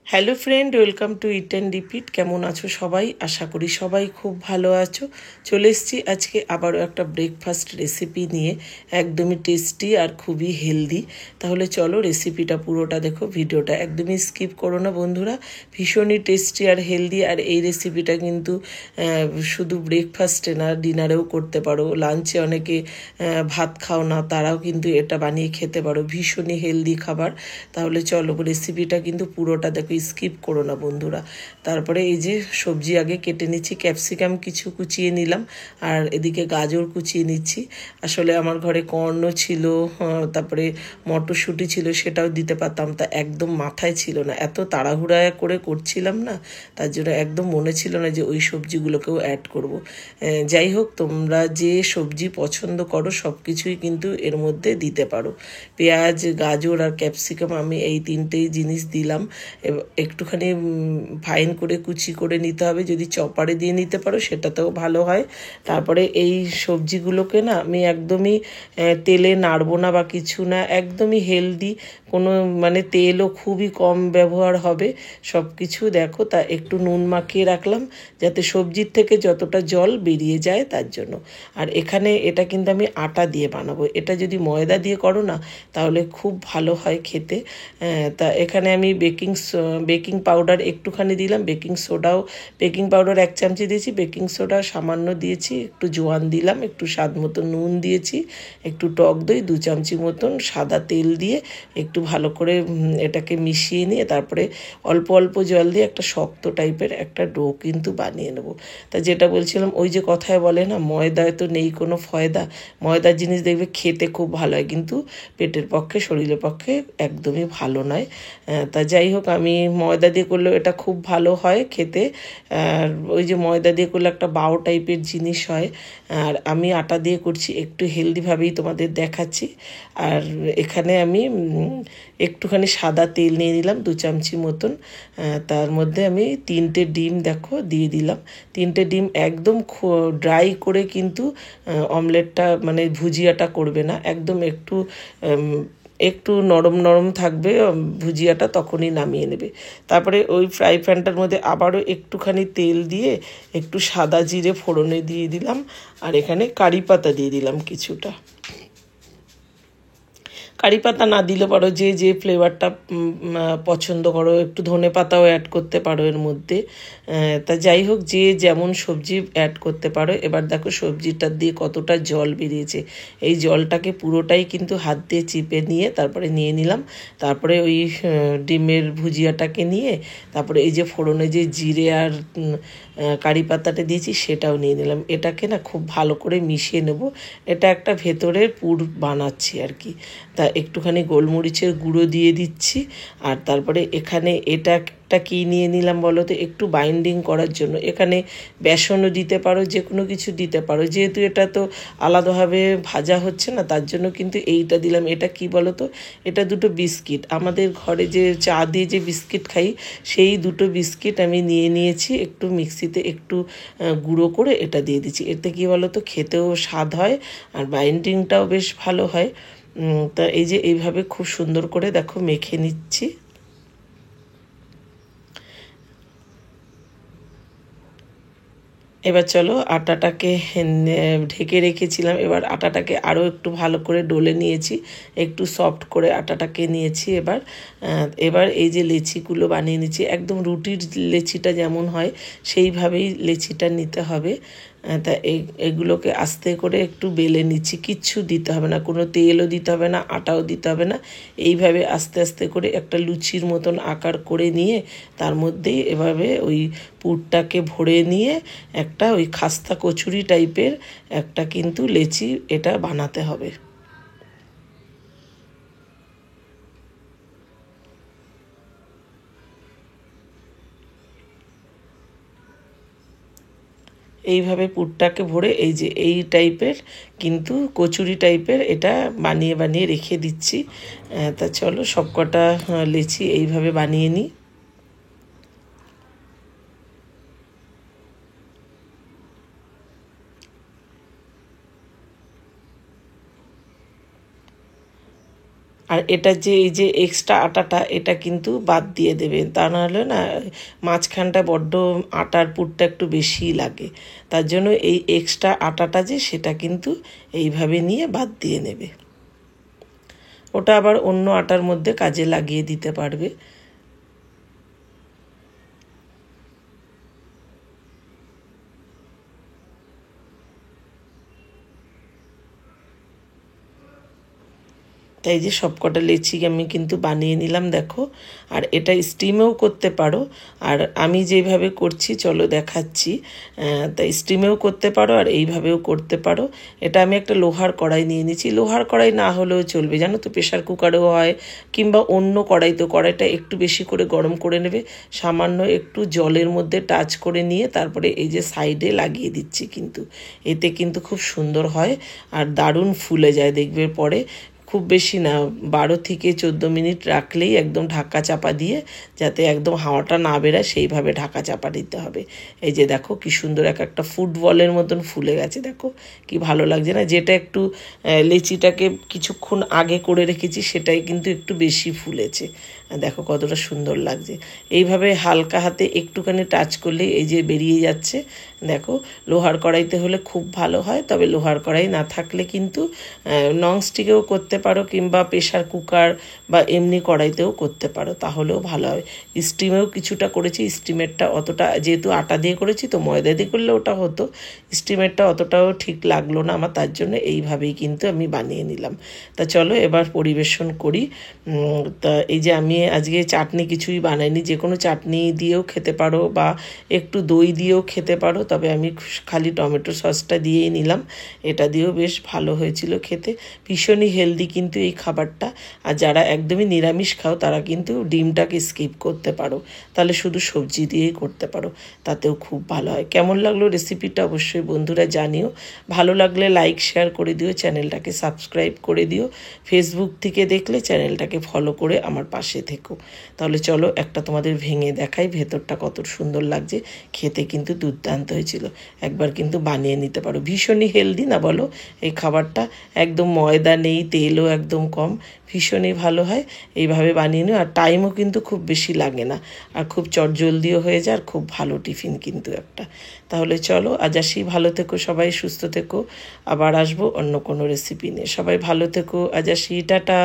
Hello friend, welcome to it and repeat. কেমন আছো সবাই? আশা করি সবাই খুব ভালো আছো। চলে এসেছি আজকে আবারও একটা ব্রেকফাস্ট রেসিপি নিয়ে, একদমই টেস্টি আর খুবই হেলদি। তাহলে চলো রেসিপিটা পুরোটা দেখো, ভিডিওটা একদমই স্কিপ করো না বন্ধুরা। ভীষণই টেস্টি আর হেলদি। আর এই রেসিপিটা কিন্তু শুধু ব্রেকফাস্টে না, ডিনারেও করতে পারো। লাঞ্চে অনেকে ভাত খাও না, তারাও কিন্তু এটা বানিয়ে খেতে পারো। ভীষণই হেলদি খাবার। তাহলে চলো রেসিপিটা কিন্তু পুরোটা দেখো, স্কিপ করো না বন্ধুরা। তারপরে এই যে সবজি আগে কেটে নিচ্ছি, ক্যাপসিকাম কিছু কুচিয়ে নিলাম, আর এদিকে গাজর কুচিয়ে নিচ্ছি। আসলে আমার ঘরে কর্নও ছিল, তারপরে মটরশুঁটি ছিল, সেটাও দিতে পারতাম, তা একদম মাথায় ছিল না, এত তাড়াহুড়া করে করছিলাম না, তার জন্য একদম মনে ছিল না যে ওই সবজিগুলোকেও অ্যাড করব। যাই হোক, তোমরা যে সবজি পছন্দ করো সব কিছুই কিন্তু এর মধ্যে দিতে পারো। পেঁয়াজ, গাজর আর ক্যাপসিকাম আমি এই তিনটেই জিনিস দিলাম। একটুখানি ফাইন করে কুচি করে নিতে হবে, যদি চপারে দিয়ে নিতে পারো সেটাতেও ভালো হয়। তারপরে এই সবজিগুলোকে না আমি একদমই তেলে নাড়বো না বা কিছু না, একদমই হেলদি, কোনো মানে তেলও খুবই কম ব্যবহার হবে। সব কিছু দেখো, তা একটু নুন মাখিয়ে রাখলাম যাতে সবজির থেকে যতটা জল বেরিয়ে যায় তার জন্য। আর এখানে এটা কিন্তু আমি আটা দিয়ে বানাবো, এটা যদি ময়দা দিয়ে করো না তাহলে খুব ভালো হয় খেতে। তা এখানে আমি বেকিং পাউডার একটুখানি দিলাম, বেকিং পাউডার 1 চামচি দিয়েছি, বেকিং সোডা সামান্য দিয়েছি, একটু জোয়ান দিলাম, একটু স্বাদ মতো নুন দিয়েছি, একটু টক দই 2 চামচি মতন, সাদা তেল দিয়ে একটু ভালো করে এটাকে মিশিয়ে নিয়ে তারপরে অল্প অল্প জল দিয়ে একটা শক্ত টাইপের একটা ডো কিন্তু বানিয়ে নেব। তা যেটা বলছিলাম, ওই যে কথায় বলে না, ময়দায় তো নেই কোনো ফয়দা। ময়দার জিনিস দেখবে খেতে খুব ভালো হয়, কিন্তু পেটের পক্ষে, শরীরের পক্ষে একদমই ভালো নয়। তা যাই হোক, আমি ময়দা দিয়ে করলেও এটা খুব ভালো হয় খেতে। আর ওই যে ময়দা দিয়ে করলে একটা বাও টাইপের জিনিস হয়, আর আমি আটা দিয়ে করছি, একটু হেলদিভাবেই তোমাদের দেখাচ্ছি। আর এখানে আমি একটুখানি সাদা তেল নিয়ে নিলাম 2 চামচি মতন। তার মধ্যে আমি 3টে ডিম দেখো দিয়ে দিলাম। 3টে ডিম একদম ড্রাই করে কিন্তু অমলেটটা মানে ভুজিয়াটা করবে না, একদম একটু একটু নরম নরম থাকবে ভুজিয়াটা, তখনই নামিয়ে নেবে। তারপরে ওই ফ্রাই প্যানটার মধ্যে আবারও একটুখানি তেল দিয়ে একটু সাদা জিরে ফোড়নে দিয়ে দিলাম, আর এখানে কারি পাতা দিয়ে দিলাম কিছুটা। কারি পাতা না দিলে পারো, যে যে ফ্লেভারটা পছন্দ করো, একটু ধনে পাতাও অ্যাড করতে পারো এর মধ্যে। তা যাই হোক, যে যেমন সবজি অ্যাড করতে পারো। এবার দেখো সবজিটা দিয়ে কতটা জল বেরিয়েছে, এই জলটাকে পুরোটাই কিন্তু হাত দিয়ে চিপে নিয়ে তারপরে নিয়ে নিলাম। তারপরে ওই ডিমের ভুজিয়াটাকে নিয়ে তারপরে এই যে ফোড়নে যে জিরে আর কারি পাতাটা দিয়েছি সেটাও নিয়ে নিলাম। এটাকে না খুব ভালো করে মিশিয়ে নেব, এটা একটা ভেতরের পুর বানাচ্ছি আর কি। তা একটুখানি গোলমরিচের গুঁড়ো দিয়ে দিচ্ছি। আর তারপরে এখানে এটা কী নিয়ে নিলাম বলো তো, একটু বাইন্ডিং করার জন্য এখানে বেসনও দিতে পারো, যে কোনো কিছু দিতে পারো, যেহেতু এটা তো আলাদাভাবে ভাজা হচ্ছে না তার জন্য কিন্তু এইটা দিলাম। এটা কি বলো তো, এটা দুটো বিস্কিট, আমাদের ঘরে যে চা দিয়ে যে বিস্কিট খাই সেই দুটো বিস্কিট আমি নিয়ে নিয়েছি, একটু মিক্সিতে একটু গুঁড়ো করে এটা দিয়ে দিচ্ছি। এতে কী বলো তো, খেতেও স্বাদ হয় আর বাইন্ডিংটাও বেশ ভালো হয়। তা এই যে এইভাবে খুব সুন্দর করে দেখো মেখে নিচ্ছি। এবার চলো আটাটাকে ঢেকে রেখেছিলাম, এবার আটাটাকে আরও একটু ভালো করে ডলে নিয়েছি, একটু সফট করে আটাটাকে নিয়েছি। এবার এই যে লেচিগুলো বানিয়ে নিচ্ছি, একদম রুটির লেচিটা যেমন হয় সেইভাবেই লেচিটা নিতে হবে। তা এগুলোকে আস্তে করে একটু বেলে নিচ্ছি, কিচ্ছু দিতে হবে না, কোনো তেলও দিতে হবে না, আটাও দিতে হবে না। এইভাবে আস্তে আস্তে করে একটা লুচির মতন আকার করে নিয়ে তার মধ্যেই এভাবে ওই পুরটাকে ভরে নিয়ে একটা ওই খাস্তা কচুরি টাইপের একটা কিন্তু লেচি এটা বানাতে হবে। এইভাবে পুরটাকে ভরে এই যে এই টাইপের কিন্তু কচুরি টাইপের এটা বানিয়ে বানিয়ে রেখে দিচ্ছি। তা চলো সবকটা লেচি এইভাবে বানিয়ে নিই। আর এটা যে এই যে এক্সট্রা আটাটা এটা কিন্তু বাদ দিয়ে দেবে, তা নাহলে না মাঝখানটা বড্ড আটার পুরটা একটু বেশিই লাগে। তার জন্য এই এক্সট্রা আটাটা যে সেটা কিন্তু এইভাবে নিয়ে বাদ দিয়ে নেবে। ওটা আবার অন্য আটার মধ্যে কাজে লাগিয়ে দিতে পারবে। তাই যে সবকটা লেচি আমি কিন্তু বানিয়ে নিলাম দেখো। আর এটা স্টিমেও করতে পারো, আর আমি যেভাবে করছি চলো দেখাচ্ছি। তাই স্টিমেও করতে পারো আর এইভাবেও করতে পারো। এটা আমি একটা লোহার কড়াই নিয়ে নিচ্ছি, লোহার কড়াই না হলেও চলবে জানো তো, প্রেশার কুকারেও হয় কিংবা অন্য কড়াই। তো কড়াইটা একটু বেশি করে গরম করে নেবে, সামান্য একটু জলের মধ্যে টাচ করে নিয়ে তারপরে এই যে সাইডে লাগিয়ে দিচ্ছি কিন্তু, এতে কিন্তু খুব সুন্দর হয় আর দারুণ ফুলে যায় দেখবে পরে। খুব বেশি না, 12 থেকে 14 মিনিট রাখলেই একদম ঢাকা চাপা দিয়ে, যাতে একদম হাওয়াটা না বেরায় সেইভাবে ঢাকা চাপা দিতে হবে। এই যে দেখো কি সুন্দর একটা ফুটবলের মতন ফুলে গেছে, দেখো কি ভালো লাগছে না। যেটা একটু লেচিটাকে কিছুক্ষণ আগে করে রেখেছি সেটাই কিন্তু একটু বেশি ফুলেছে, দেখো কতটা সুন্দর লাগছে। এইভাবে হালকা হাতে একটুখানি টাচ করলেই এই যে বেরিয়ে যাচ্ছে। দেখো লোহার কড়াইতে হলে খুব ভালো হয়, তবে লোহার কড়াই না থাকলে কিন্তু ননস্টিকেও করতে পারো কিংবা প্রেশার কুকার বা এমনি কড়াইতেও করতে পারো, তাহলেও ভালো হয়। স্টিমেও কিছুটা করেছি, স্টিমেরটা অতটা, যেহেতু আটা দিয়ে করেছি তো ময়দা দিয়ে করলে ওটা হতো, স্টিমেরটা অতটাও ঠিক লাগলো না আমার, তার জন্য এইভাবেই কিন্তু আমি বানিয়ে নিলাম। তা চলো এবার পরিবেশন করি। তা এই যে আমি আজকে চাটনি কিছুই বানাইনি, যে কোনো চাটনি দিয়েও খেতে পারো বা একটু দই দিয়েও খেতে পারো, তবে আমি খালি টমেটো সসটা দিয়েই নিলাম। এটা দিয়েও বেশ ভালো হয়েছিল খেতে, ভীষণই হেলদি কিন্তু এই খাবারটা। আর যারা একদমই নিরামিষ খাও তারা কিন্তু ডিমটাকে স্কিপ করতে পারো, তাহলে শুধু সবজি দিয়েই করতে পারো, তাতেও খুব ভালো হয়। কেমন লাগলো রেসিপিটা অবশ্যই বন্ধুরা জানিও, ভালো লাগলে লাইক শেয়ার করে দিও, চ্যানেলটাকে সাবস্ক্রাইব করে দিও, ফেসবুক থেকে দেখলে চ্যানেলটাকে ফলো করে আমার পাশে থেকো। তাহলে চলো একটা তোমাদের ভেঙে দেখাই ভেতরটা কত সুন্দর লাগছে, খেতে কিন্তু দুর্দান্ত হয়েছিল। একবার কিন্তু বানিয়ে নিতে পারো, ভীষণই হেলদি না বলো এই খাবারটা, একদম ময়দা নেই, তেলও একদম কম, ভীষণই ভালো হয়। এইভাবে বানিয়ে নিও, আর টাইমও কিন্তু খুব বেশি লাগে না, আর খুব চটজলদিও হয়ে যায়, আর খুব ভালো টিফিন কিন্তু একটা। তাহলে চলো আজ আসি, ভালো থেকো সবাই, সুস্থ থেকো, আবার আসবো অন্য কোনো রেসিপি নিয়ে। সবাই ভালো থেকো, আজ আসি, টাটা।